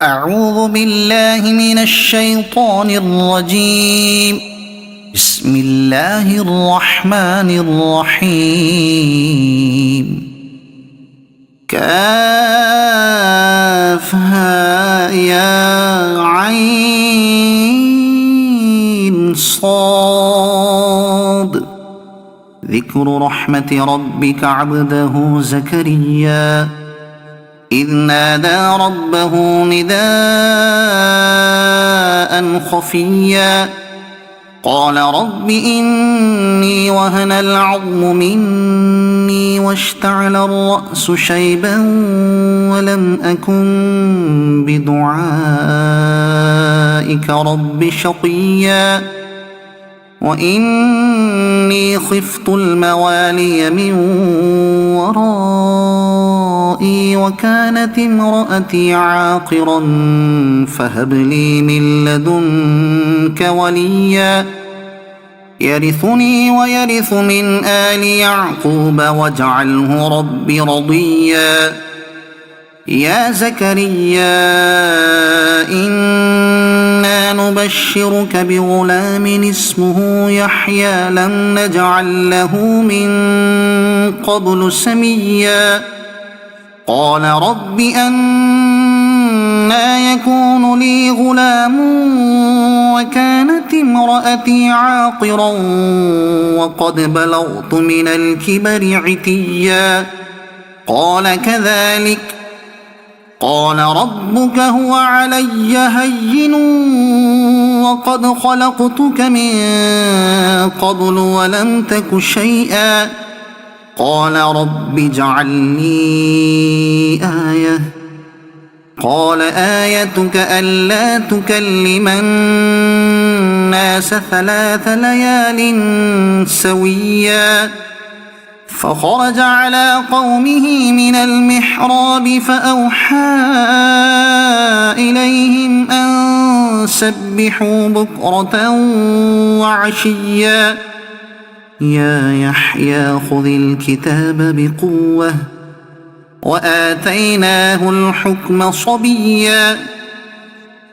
أعوذ بالله من الشيطان الرجيم. بسم الله الرحمن الرحيم. كافها يا عين صاد. ذكر رحمة ربك عبده زكريا إذ نادى ربه نداء خفيا قال رب إني وهن العظم مني واشتعل الرأس شيبا ولم أكن بدعائك رب شقيا وإني خفت الموالي من ورائي وكانت امرأتي عاقرا فهب لي من لدنك وليا يرثني ويرث من آل يعقوب واجعله رب رضيا يا زكريا إنا نبشرك بغلام اسمه يحيى لم نجعل له من قبل سميا قال رب أنى يكون لي غلام وكانت امرأتي عاقرا وقد بلغت من الكبر عتيا قال كذلك قال ربك هو علي هين وقد خلقتك من قبل ولم تك شيئا قال رب اجعل لي آية قال آيتك ألا تكلم الناس 3 ليال سويا فخرج على قومه من المحراب فأوحى إليهم أن سبحوا بكرة وعشيا يا يحيى خذ الكتاب بقوة وآتيناه الحكم صبيا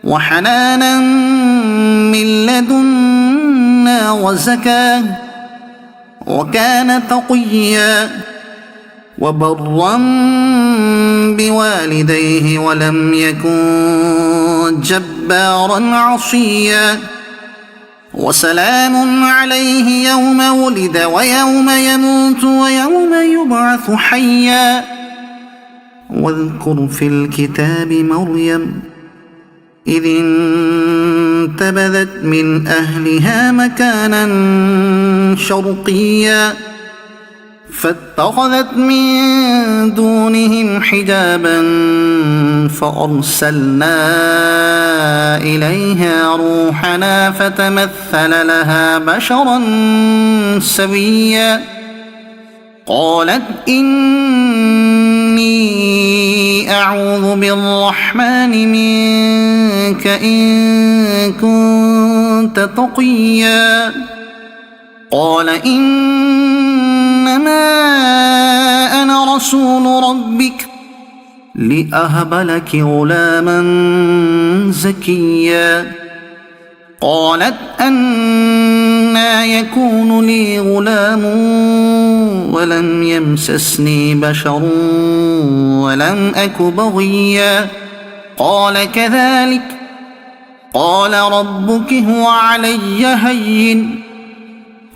وحنانا من لدنا وزكاة وكان تقيا وبرا بوالديه ولم يكن جبارا عصيا وسلام عليه يوم ولد ويوم يموت ويوم يبعث حيا واذكر في الكتاب مريم إذ انتبذت من أهلها مكانا شرقيا فاتخذت من دونهم حجابا فأرسلنا إليها روحنا فتمثل لها بشرا سويا قالت إني أعوذ بالرحمن منك إن كنت تقيا قال إنما أنا رسول ربك لأهب لك غلاما زكيا قالت أنى يكون لي غلام ولم يمسسني بشر ولم أك بغيا قال كذلك قال ربك هو علي هين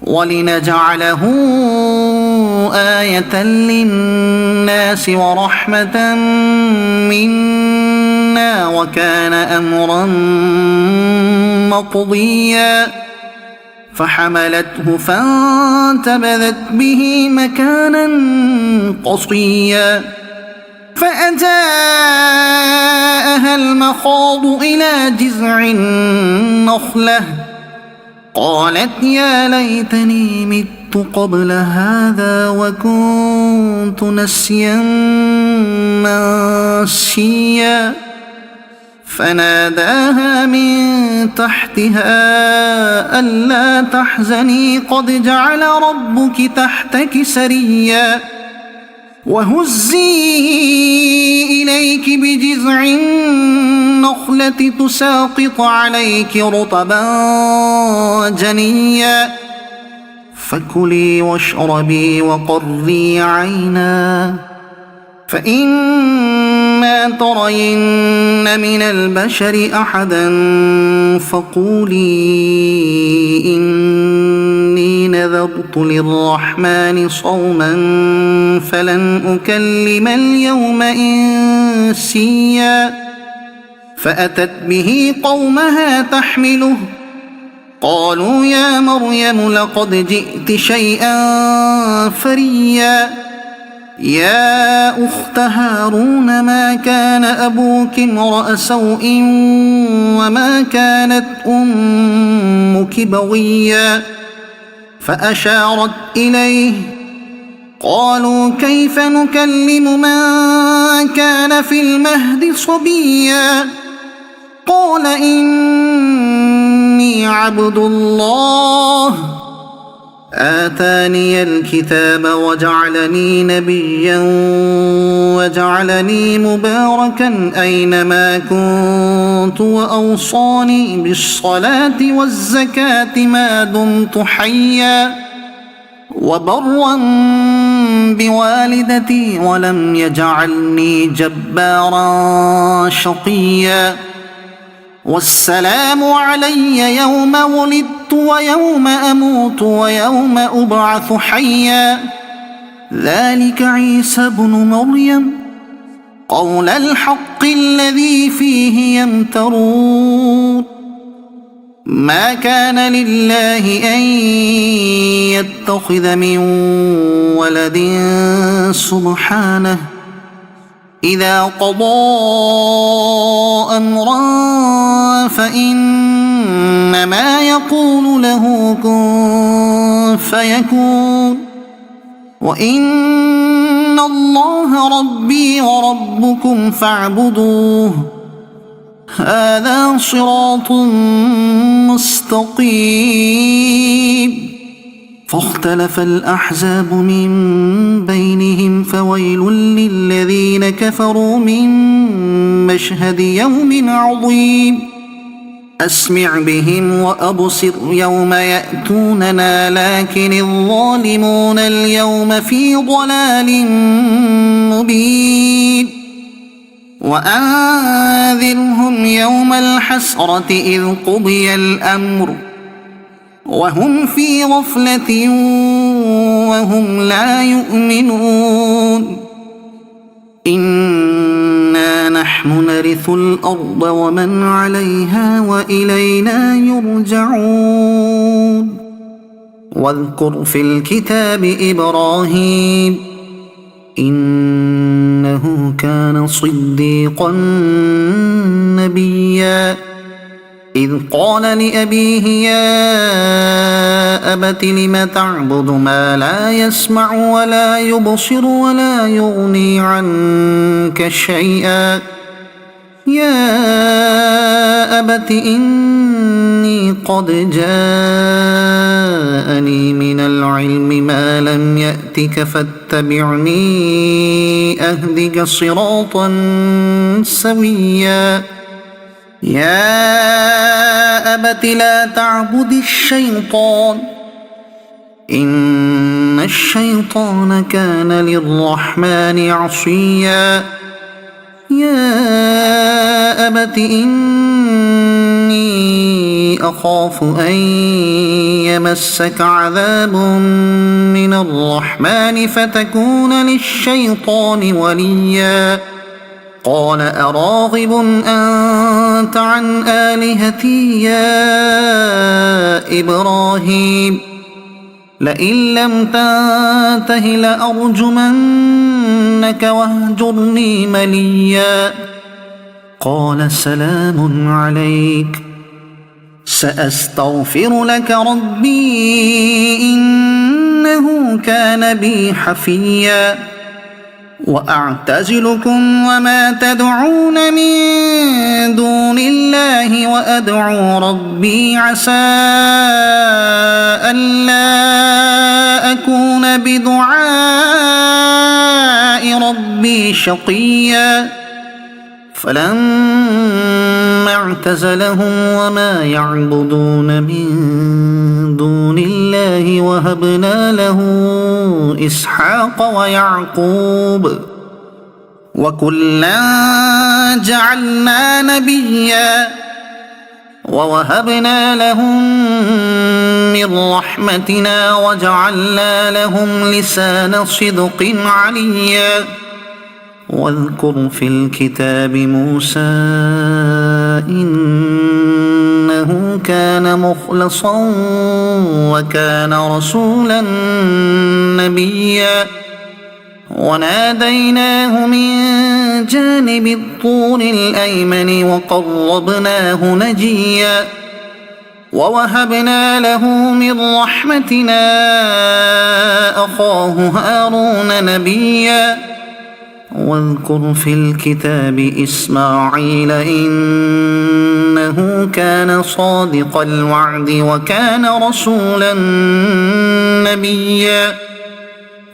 ولنجعله آية للناس ورحمة منا وكان أمرا مقضيا فحملته فانتبذت به مكانا قصيا فأجاءها المخاض إلى جذع النخلة قالت يا ليتني مت قبل هذا وكنت نسيا منسيا فناداها من تحتها ألا تحزني قد جعل ربك تحتك سريا وهزي إليك بجذع النخلة تساقط عليك رطبا جنيا فكلي واشربي وقري عينا فإما ترين من البشر أحدا فقولي إني نذرت للرحمن صوما فلن أكلم اليوم إنسيا فأتت به قومها تحمله قالوا يا مريم لقد جئت شيئا فريا يا أخت هارون ما كان أبوك امرأ سوء وما كانت أمك بغيا فأشارت إليه قالوا كيف نكلم من كان في المهد صبيا قال إني عبد الله آتاني الكتاب وجعلني نبيا وجعلني مباركا أينما كنت وأوصاني بالصلاة والزكاة ما دمت حيا وبرا بوالدتي ولم يجعلني جبارا شقيا والسلام علي يوم ولدت ويوم أموت ويوم أبعث حيا ذلك عيسى بن مريم قول الحق الذي فيه يمترون ما كان لله أن يتخذ من ولد سبحانه إذا قضى أمرا فإنما يقول له كن فيكون وإن الله ربي وربكم فاعبدوه هذا صراط مستقيم فاختلف الأحزاب من بينهم فويل للذين كفروا من مشهد يوم عظيم أسمع بهم وأبصر يوم يأتوننا لكن الظالمون اليوم في ضلال مبين وأنذرهم يوم الحسرة إذ قضي الأمر وهم في غفلة وهم لا يؤمنون إنا نحن نرث الأرض ومن عليها وإلينا يرجعون واذكر في الكتاب إبراهيم إنه كان صديقا نبيا إذ قال لأبيه يا أبت لم تعبد ما لا يسمع ولا يبصر ولا يغني عنك شيئا يا أبت إني قد جاءني من العلم ما لم يأتك فاتبعني أهدك صراطا سويا يا أبت لا تعبد الشيطان إن الشيطان كان للرحمن عصيا يا أبت إني أخاف أن يمسك عذاب من الرحمن فتكون للشيطان وليا قال أراغب أنت عن آلهتي يا إبراهيم لئن لم تنته لأرجمنك واهجرني مليا قال سلام عليك سأستغفر لك ربي إنه كان بي حفيا وأعتزلكم وما تدعون من دون الله وأدعو ربي عسى ألا أكون بدعاء ربي شقيا فلما اعتزلهم وما يعبدون من دون الله وهبنا له إسحاق ويعقوب وكلا جعلنا نبيا ووهبنا لهم من رحمتنا وجعلنا لهم لسان صدق عليا واذكر في الكتاب موسى إنه كان مخلصا وكان رسولا نبيا وناديناه من جانب الطور الأيمن وقربناه نجيا ووهبنا له من رحمتنا أخاه هارون نبيا واذكر في الكتاب إسماعيل إنه كان صادق الوعد وكان رسولا نبيا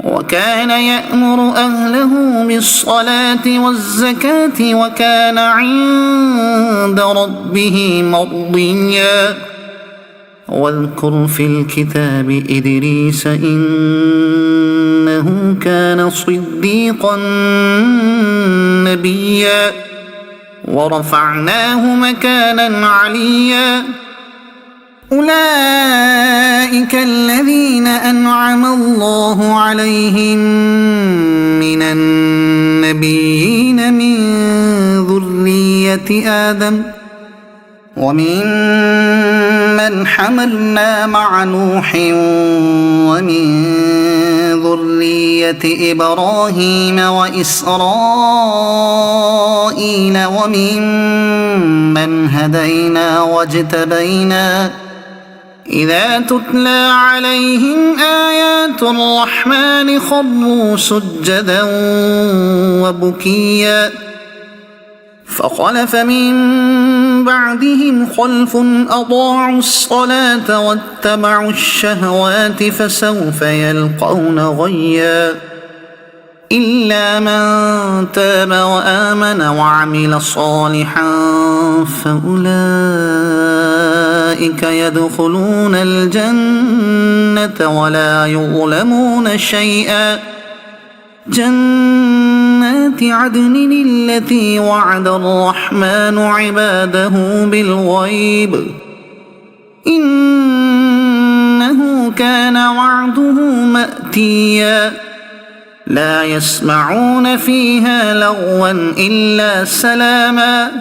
وكان يأمر أهله بالصلاة والزكاة وكان عند ربه مرضيا واذكر في الكتاب إدريس إنه كان صديقا نبيا ورفعناه مكانا عليا أولئك الذين أنعم الله عليهم من النبيين من ذرية آدم وممن حملنا مع نوح ومن ذرية إبراهيم وإسرائيل وممن هدينا واجتبينا إذا تتلى عليهم آيات الرحمن خروا سجدا وبكيا فخلف من بعدهم خلف أضاعوا الصلاة واتبعوا الشهوات فسوف يلقون غيا إلا من تاب وآمن وعمل صالحا فأولئك يدخلون الجنة ولا يظلمون شيئا جنات عدن التي وعد الرحمن عباده بالغيب إنه كان وعده مأتيا لا يسمعون فيها لغوا إلا سلاما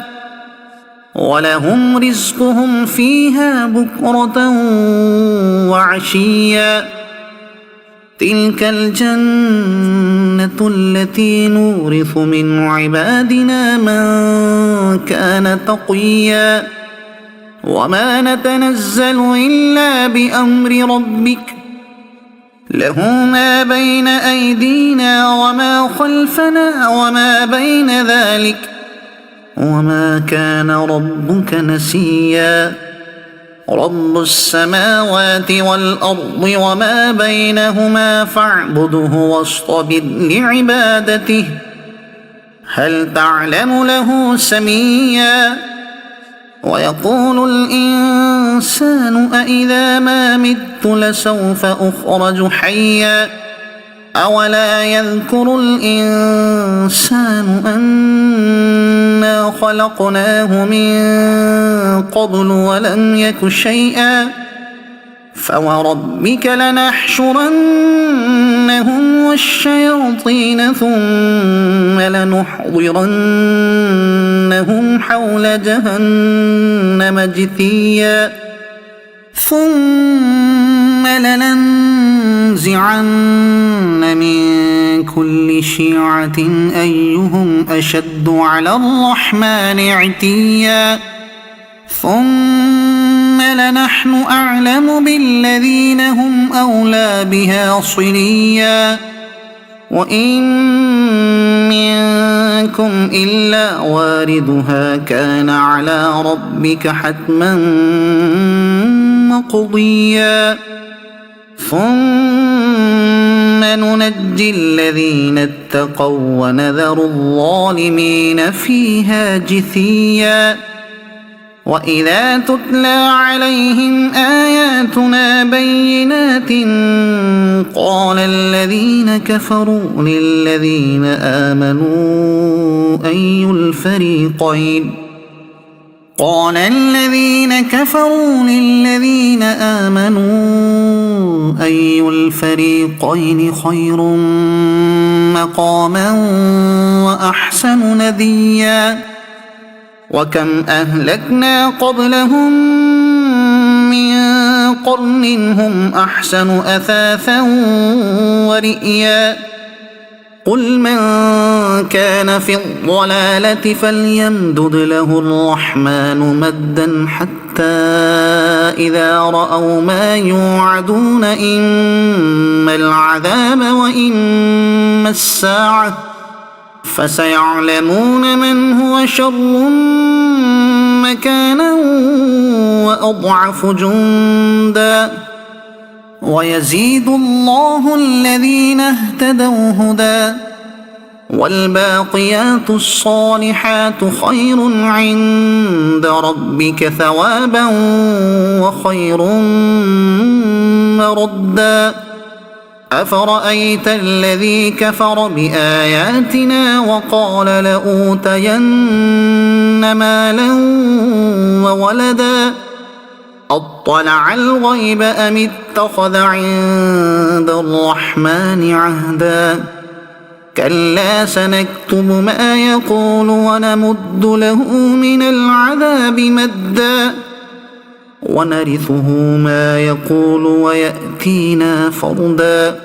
ولهم رزقهم فيها بكرة وعشيا تلك الجنة التي نورث من عبادنا من كان تقيا وما نتنزل إلا بأمر ربك له ما بين أيدينا وما خلفنا وما بين ذلك وما كان ربك نسيا رب السماوات والأرض وما بينهما فاعبده واصطبر لعبادته هل تعلم له سميا ويقول الإنسان أإذا ما مت لسوف أخرج حيا أولا يذكر الإنسان أنا خلقناه من قبل ولم يك شيئا فوربك لنحشرنهم والشياطين ثم لنحضرنهم حول جهنم جثيا ثم لننزعن من كل شيعة أيهم أشد على الرحمن عتيا ثم لنحن أعلم بالذين هم أولى بها صليا وإن منكم إلا واردها كان على ربك حتما مقضيا ثم ننجي الذين اتقوا ونذر الظالمين فيها جثيا وإذا تتلى عليهم آياتنا بينات قال الذين كفروا للذين آمنوا أي الفريقين خير مقاما وأحسن نديا وكم أهلكنا قبلهم من قرن هم أحسن أثاثا ورئيا قل من كان في الضلالة فليمدد له الرحمن مدا حتى إذا رأوا ما يوعدون إما العذاب وإما الساعة فسيعلمون من هو شر مكانا وأضعف جندا ويزيد الله الذين اهتدوا هدى والباقيات الصالحات خير عند ربك ثوابا وخير مردا أفرأيت الذي كفر بآياتنا وقال لأوتين مالا وولدا أطلع الغيب أم اتخذ عند الرحمن عهدا كلا سنكتب ما يقول ونمد له من العذاب مدا ونرثه ما يقول ويأتينا فردا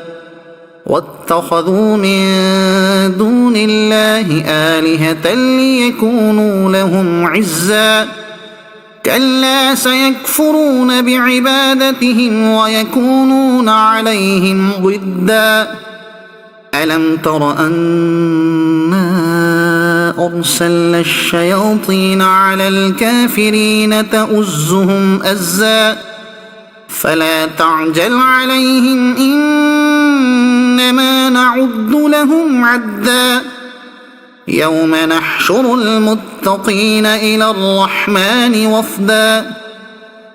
واتخذوا من دون الله آلهة ليكونوا لهم عزا كلا سيكفرون بعبادتهم ويكونون عليهم ضدا ألم تر أنا أرسلنا الشياطين على الكافرين تؤزهم أزا فلا تعجل عليهم إنما نعد لهم عدا يوم نحشر المتقين إلى الرحمن وفدا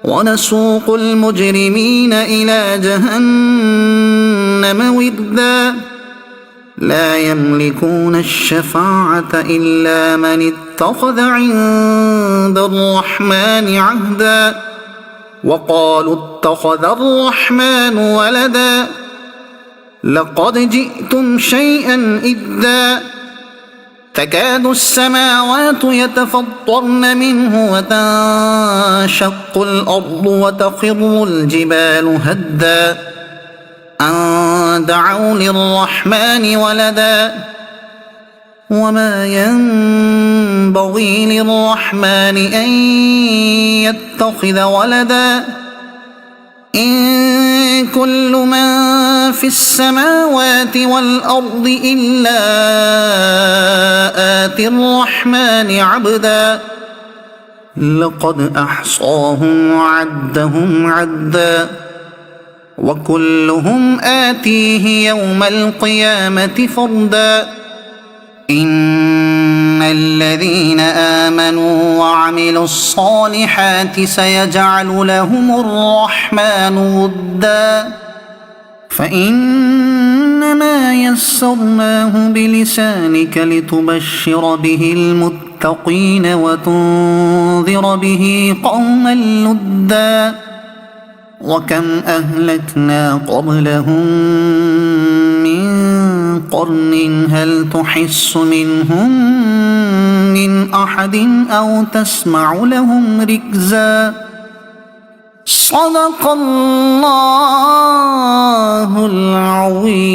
ونسوق المجرمين إلى جهنم وردا لا يملكون الشفاعة إلا من اتخذ عند الرحمن عهدا وقالوا اتخذ الرحمن ولدا لقد جئتم شيئا إدا تكاد السماوات يتفطرن منه وتنشق الأرض وتخر الجبال هدا أن دعوا للرحمن ولدا وما ينبغي للرحمن أن يتخذ ولدا إن كل من في السماوات والأرض إلا آتي الرحمن عبدا لقد أحصاهم وعدهم عدا وكلهم آتيه يوم القيامة فردا إن الذين آمنوا وعملوا الصالحات سيجعل لهم الرحمن ودا فإنما يسرناه بلسانك لتبشر به المتقين وتنذر به قوما لدا وكم أهلكنا قبلهم من قرن هل تحس منهم من أحد أو تسمع لهم ركزا صدق الله العظيم.